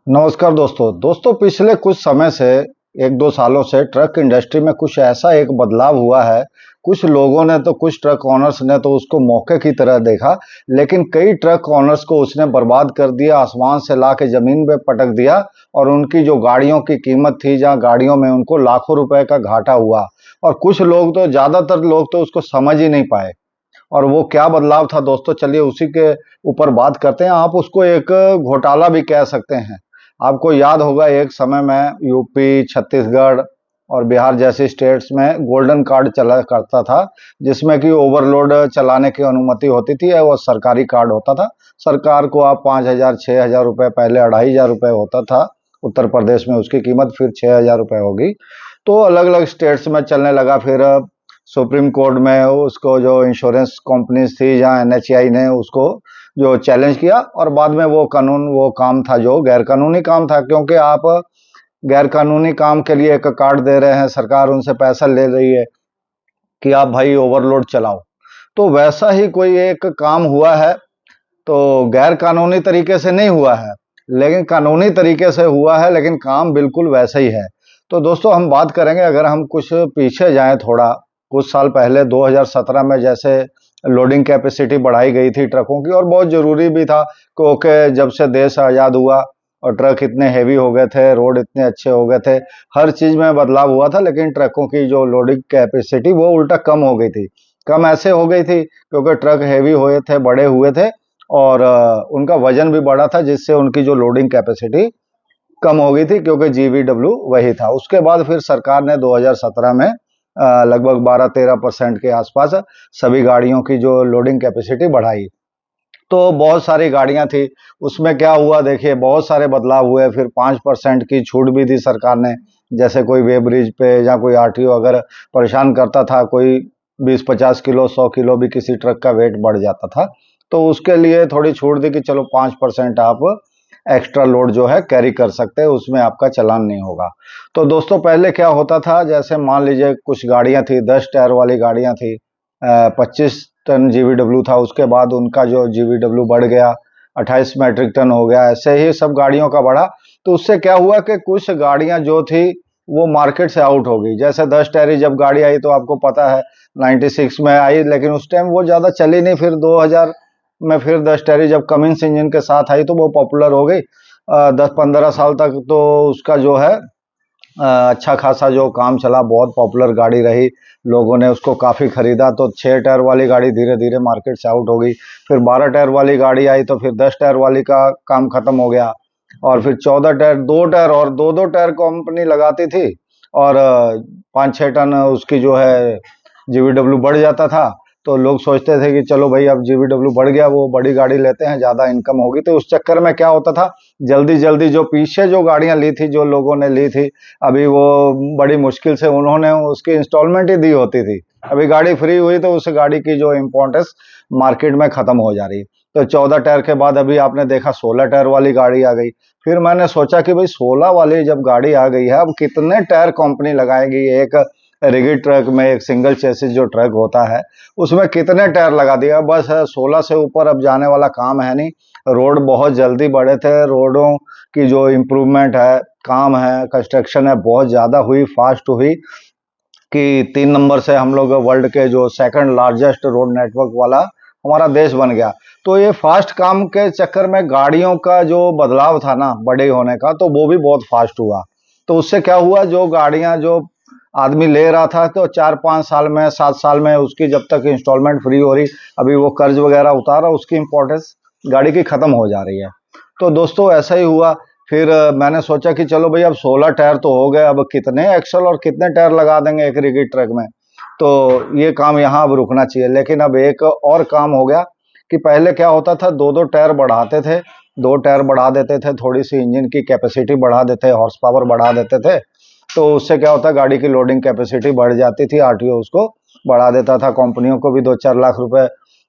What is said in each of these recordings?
नमस्कार दोस्तों पिछले कुछ समय से 1-2 सालों से ट्रक इंडस्ट्री में कुछ ऐसा एक बदलाव हुआ है। कुछ लोगों ने तो कुछ ट्रक ओनर्स ने तो उसको मौके की तरह देखा, लेकिन कई ट्रक ओनर्स को उसने बर्बाद कर दिया, आसमान से ला के ज़मीन पे पटक दिया और उनकी जो गाड़ियों की कीमत थी, जहाँ गाड़ियों में उनको लाखों रुपए का घाटा हुआ। और कुछ लोग तो ज़्यादातर लोग तो उसको समझ ही नहीं पाए। और वो क्या बदलाव था दोस्तों, चलिए उसी के ऊपर बात करते हैं। आप उसको एक घोटाला भी कह सकते हैं। आपको याद होगा एक समय में यूपी, छत्तीसगढ़ और बिहार जैसी स्टेट्स में गोल्डन कार्ड चला करता था, जिसमें कि ओवरलोड चलाने की अनुमति होती थी। वो सरकारी कार्ड होता था। सरकार को आप 5,000 6,000 रुपये, पहले 2,500 रुपये होता था उत्तर प्रदेश में उसकी कीमत, फिर 6,000 रुपये होगी। तो अलग अलग स्टेट्स में चलने लगा। फिर सुप्रीम कोर्ट में उसको जो इंश्योरेंस कंपनीज थी, जहाँ एनएचआई ने उसको जो चैलेंज किया, और बाद में वो कानून, वो काम था जो गैर कानूनी काम था, क्योंकि आप गैर कानूनी काम के लिए एक कार्ड दे रहे हैं, सरकार उनसे पैसा ले रही है कि आप भाई ओवरलोड चलाओ। तो वैसा ही कोई एक काम हुआ है। तो गैर कानूनी तरीके से नहीं हुआ है, लेकिन कानूनी तरीके से हुआ है, लेकिन काम बिल्कुल वैसा ही है। तो दोस्तों हम बात करेंगे, अगर हम कुछ पीछे जाएं थोड़ा, कुछ साल पहले 2017 में जैसे लोडिंग कैपेसिटी बढ़ाई गई थी ट्रकों की, और बहुत ज़रूरी भी था, क्योंकि जब से देश आज़ाद हुआ और ट्रक इतने हेवी हो गए थे, रोड इतने अच्छे हो गए थे, हर चीज़ में बदलाव हुआ था, लेकिन ट्रकों की जो लोडिंग कैपेसिटी वो उल्टा कम हो गई थी। कम ऐसे हो गई थी क्योंकि ट्रक हेवी हुए थे, बड़े हुए थे, और उनका वजन भी बढ़ा था, जिससे उनकी जो लोडिंग कैपेसिटी कम हो गई थी, क्योंकि जीवीडब्ल्यू वही था। उसके बाद फिर सरकार ने 2017 में लगभग 12-13% के आसपास सभी गाड़ियों की जो लोडिंग कैपेसिटी बढ़ाई। तो बहुत सारी गाड़ियां थी, उसमें क्या हुआ देखिए, बहुत सारे बदलाव हुए। फिर 5% की छूट भी दी सरकार ने। जैसे कोई वे ब्रिज पे या कोई आरटीओ अगर परेशान करता था, कोई 20-50 किलो 100 किलो भी किसी ट्रक का वेट बढ़ जाता था, तो उसके लिए थोड़ी छूट दी कि चलो 5% आप एक्स्ट्रा लोड जो है कैरी कर सकते हैं, उसमें आपका चालान नहीं होगा। तो दोस्तों पहले क्या होता था, जैसे मान लीजिए कुछ गाड़ियां थी, 10 टायर वाली गाड़ियां थी, 25 टन जीवीडब्ल्यू था, उसके बाद उनका जो जीवीडब्ल्यू बढ़ गया, 28 मीट्रिक टन हो गया, ऐसे ही सब गाड़ियों का बढ़ा। तो उससे क्या हुआ कि कुछ गाड़ियां जो थी वो मार्केट से आउट हो गई। जैसे 10 टायरी जब गाड़ी आई तो आपको पता है 96 में आई, लेकिन उस टाइम वो ज़्यादा चली नहीं। फिर 2000 में फिर 10 टायरी जब कमिंस इंजन के साथ आई तो वो पॉपुलर हो गई। 10-15 साल तक तो उसका जो है अच्छा खासा जो काम चला, बहुत पॉपुलर गाड़ी रही, लोगों ने उसको काफ़ी खरीदा। तो 6 टायर वाली गाड़ी धीरे धीरे मार्केट से आउट हो गई। फिर 12 टायर वाली गाड़ी आई, तो फिर 10 टायर वाली का काम खत्म हो गया। और फिर 14 टायर, 2 टायर, और 2-2 टायर कंपनी लगाती थी, और 5-6 टन उसकी जो है जीवीडब्ल्यू बढ़ जाता था। तो लोग सोचते थे कि चलो भाई अब जीवीडब्ल्यू बढ़ गया, वो बड़ी गाड़ी लेते हैं, ज़्यादा इनकम होगी। तो उस चक्कर में क्या होता था, जल्दी जल्दी जो पीछे जो गाड़ियां ली थी, जो लोगों ने ली थी, अभी वो बड़ी मुश्किल से उन्होंने उसकी इंस्टॉलमेंट ही दी होती थी। अभी गाड़ी फ्री हुई तो उस गाड़ी की जो इम्पोर्टेंस मार्केट में खत्म हो जा रही। तो 14 टायर के बाद अभी आपने देखा 16 टायर वाली गाड़ी आ गई। फिर मैंने सोचा कि भाई 16 वाली जब गाड़ी आ गई है, अब कितने टायर कंपनी लगाएगी एक रिगिड ट्रक में, एक सिंगल चेसिस जो ट्रक होता है उसमें कितने टायर लगा दिया। बस 16 से ऊपर अब जाने वाला काम है नहीं। रोड बहुत जल्दी बढ़े थे, रोडों की जो इम्प्रूवमेंट है, काम है, कंस्ट्रक्शन है, बहुत ज़्यादा हुई, फास्ट हुई, कि 3 नंबर से हम लोग वर्ल्ड के जो सेकंड लार्जेस्ट रोड नेटवर्क वाला हमारा देश बन गया। तो ये फास्ट काम के चक्कर में गाड़ियों का जो बदलाव था ना बड़े होने का, तो वो भी बहुत फास्ट हुआ। तो उससे क्या हुआ, जो गाड़ियां जो आदमी ले रहा था, तो 4-5 साल में, 7 साल में उसकी जब तक इंस्टॉलमेंट फ्री हो रही, अभी वो कर्ज वगैरह उतारा, उसकी इंपॉर्टेंस गाड़ी की खत्म हो जा रही है। तो दोस्तों ऐसा ही हुआ। फिर मैंने सोचा कि चलो भाई अब 16 टायर तो हो गए, अब कितने एक्सल और कितने टायर लगा देंगे एक रिगिड ट्रक में। तो ये काम यहाँ अब रुकना चाहिए। लेकिन अब एक और काम हो गया कि पहले क्या होता था, 2-2 टायर बढ़ाते थे, 2 टायर बढ़ा देते थे, थोड़ी सी इंजन की कैपेसिटी बढ़ा देते, हॉर्स पावर बढ़ा देते थे। तो उससे क्या होता, गाड़ी की लोडिंग कैपेसिटी बढ़ जाती थी, आरटीओ उसको बढ़ा देता था, कंपनियों को भी 2-4 लाख रुपए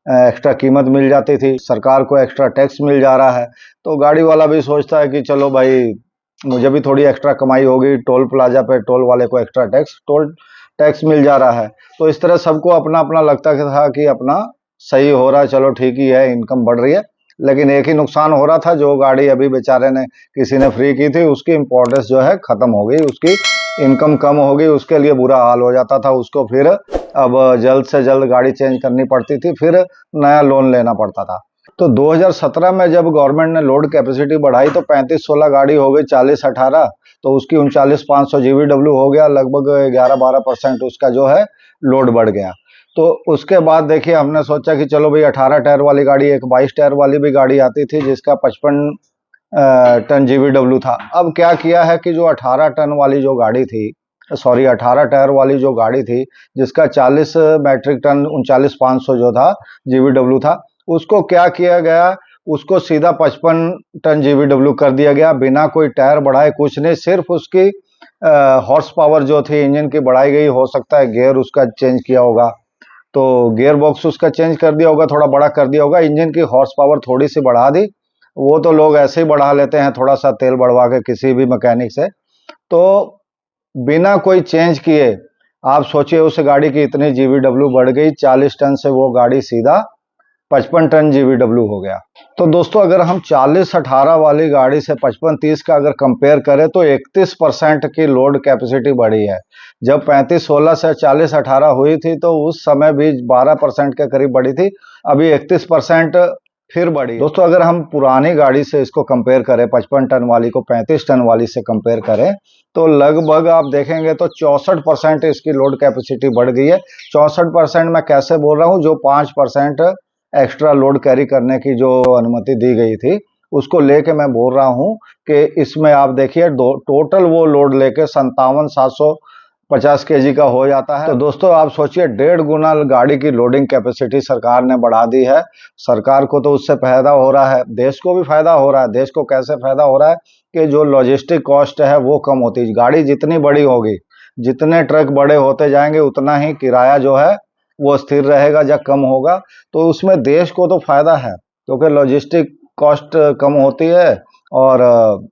एक्स्ट्रा कीमत मिल जाती थी, सरकार को एक्स्ट्रा टैक्स मिल जा रहा है। तो गाड़ी वाला भी सोचता है कि चलो भाई मुझे भी थोड़ी एक्स्ट्रा कमाई होगी, टोल प्लाजा पे टोल वाले को एक्स्ट्रा टैक्स, टोल टैक्स मिल जा रहा है। तो इस तरह सबको अपना अपना लगता था कि अपना सही हो रहा है, चलो ठीक ही है, इनकम बढ़ रही है। लेकिन एक ही नुकसान हो रहा था, जो गाड़ी अभी बेचारे ने किसी ने फ्री की थी उसकी इम्पोर्टेंस जो है खत्म हो गई, उसकी इनकम कम हो गई, उसके लिए बुरा हाल हो जाता था उसको। फिर अब जल्द से जल्द गाड़ी चेंज करनी पड़ती थी, फिर नया लोन लेना पड़ता था। तो 2017 में जब गवर्नमेंट ने लोड कैपेसिटी बढ़ाई तो 35-16 गाड़ी हो गई 40-18, तो उसकी 39,500 GVW हो गया, लगभग 11-12% उसका जो है लोड बढ़ गया। तो उसके बाद देखिए हमने सोचा कि चलो भाई 18 टायर वाली गाड़ी, एक 22 टायर वाली भी गाड़ी आती थी जिसका 55 टन GVW था। अब क्या किया है कि जो 18 टन वाली जो गाड़ी थी, सॉरी 18 टायर वाली जो गाड़ी थी जिसका 40 मैट्रिक टन 39,500 जो था GVW था, उसको क्या किया गया, उसको सीधा 55 टन GVW कर दिया गया, बिना कोई टायर बढ़ाए कुछ नहीं, सिर्फ उसकी हॉर्स पावर जो थी इंजन की बढ़ाई गई, हो सकता है गियर उसका चेंज किया होगा, तो गियर बॉक्स उसका चेंज कर दिया होगा, थोड़ा बड़ा कर दिया होगा, इंजन की हॉर्स पावर थोड़ी सी बढ़ा दी। वो तो लोग ऐसे ही बढ़ा लेते हैं थोड़ा सा तेल बढ़वा के किसी भी मैकेनिक से। तो बिना कोई चेंज किए आप सोचिए उस गाड़ी की इतनी GVW बढ़ गई, 40 टन से वो गाड़ी सीधा 55 टन GVW हो गया। तो दोस्तों अगर हम 40-18 वाली गाड़ी से 55-30 का अगर कंपेयर करें तो 31% की लोड कैपेसिटी बढ़ी है। जब 35-16 से 40-18 हुई थी तो उस समय भी 12% के करीब बढ़ी थी, अभी 31% फिर बढ़ी। दोस्तों अगर हम पुरानी गाड़ी से इसको कंपेयर करें, 55 टन वाली को 35 टन वाली से कंपेयर करें, तो लगभग आप देखेंगे तो 64% इसकी लोड कैपेसिटी बढ़ गई है। 64% मैं कैसे बोल रहा हूँ, जो 5% एक्स्ट्रा लोड कैरी करने की जो अनुमति दी गई थी उसको लेके मैं बोल रहा हूं कि इसमें आप देखिए टोटल वो लोड लेके 57,750 kg का हो जाता है। तो दोस्तों आप सोचिए 1.5 गुना गाड़ी की लोडिंग कैपेसिटी सरकार ने बढ़ा दी है। सरकार को तो उससे फायदा हो रहा है, देश को भी फायदा हो रहा है। देश को कैसे फायदा हो रहा है कि जो लॉजिस्टिक कॉस्ट है वो कम होती है, गाड़ी जितनी बड़ी होगी, जितने ट्रक बड़े होते जाएंगे उतना ही किराया जो है वो स्थिर रहेगा या कम होगा। तो उसमें देश को तो फायदा है क्योंकि लॉजिस्टिक कॉस्ट कम होती है और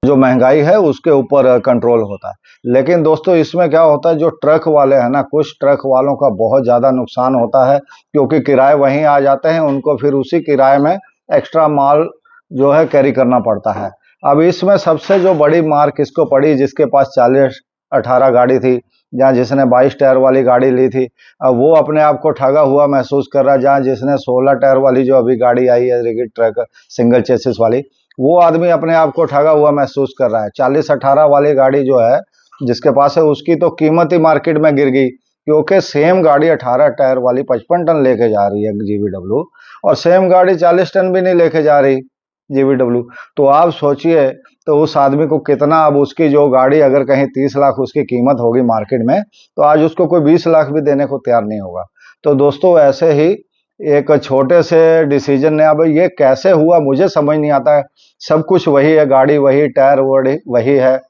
जो महंगाई है उसके ऊपर कंट्रोल होता है। लेकिन दोस्तों इसमें क्या होता है, जो ट्रक वाले हैं ना, कुछ ट्रक वालों का बहुत ज़्यादा नुकसान होता है क्योंकि किराए वहीं आ जाते हैं, उनको फिर उसी किराए में एक्स्ट्रा माल जो है कैरी करना पड़ता है। अब इसमें सबसे जो बड़ी मार किसको पड़ी, जिसके पास 40-18 गाड़ी थी, जहाँ जिसने 22 टायर वाली गाड़ी ली थी, अब वो अपने आप को ठगा हुआ महसूस कर रहा है। जहाँ जिसने 16 टायर वाली जो अभी गाड़ी आई है रिगिड ट्रक सिंगल चेसिस वाली, वो आदमी अपने आप को ठगा हुआ महसूस कर रहा है। 40-18 वाली गाड़ी जो है जिसके पास है उसकी तो कीमत ही मार्केट में गिर गई, क्योंकि सेम गाड़ी 18 टायर वाली 55 टन लेके जा रही है GVW और सेम गाड़ी 40 टन भी नहीं लेके जा रही GVW। तो आप सोचिए तो उस आदमी को कितना, अब उसकी जो गाड़ी अगर कहीं 30 लाख उसकी कीमत होगी मार्केट में, तो आज उसको कोई 20 लाख भी देने को तैयार नहीं होगा। तो दोस्तों ऐसे ही एक छोटे से डिसीजन ने, अब ये कैसे हुआ मुझे समझ नहीं आता है। सब कुछ वही है, गाड़ी वही, टायर वही है,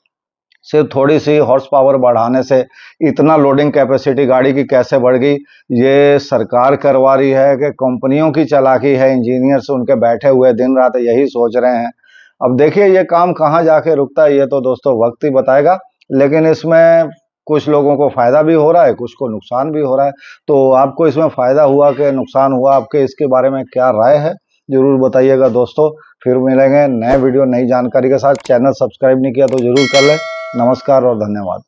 सिर्फ थोड़ी सी हॉर्स पावर बढ़ाने से इतना लोडिंग कैपेसिटी गाड़ी की कैसे बढ़ गई। ये सरकार करवा रही है कि कंपनियों की चालाकी है, इंजीनियर्स उनके बैठे हुए दिन रात यही सोच रहे हैं। अब देखिए ये काम कहाँ जाके रुकता है ये तो दोस्तों वक्त ही बताएगा, लेकिन इसमें कुछ लोगों को फायदा भी हो रहा है, कुछ को नुकसान भी हो रहा है। तो आपको इसमें फायदा हुआ कि नुकसान हुआ, आपके इसके बारे में क्या राय है जरूर बताइएगा दोस्तों। फिर मिलेंगे नए वीडियो नई जानकारी के साथ। चैनल सब्सक्राइब नहीं किया तो जरूर कर ले। नमस्कार और धन्यवाद।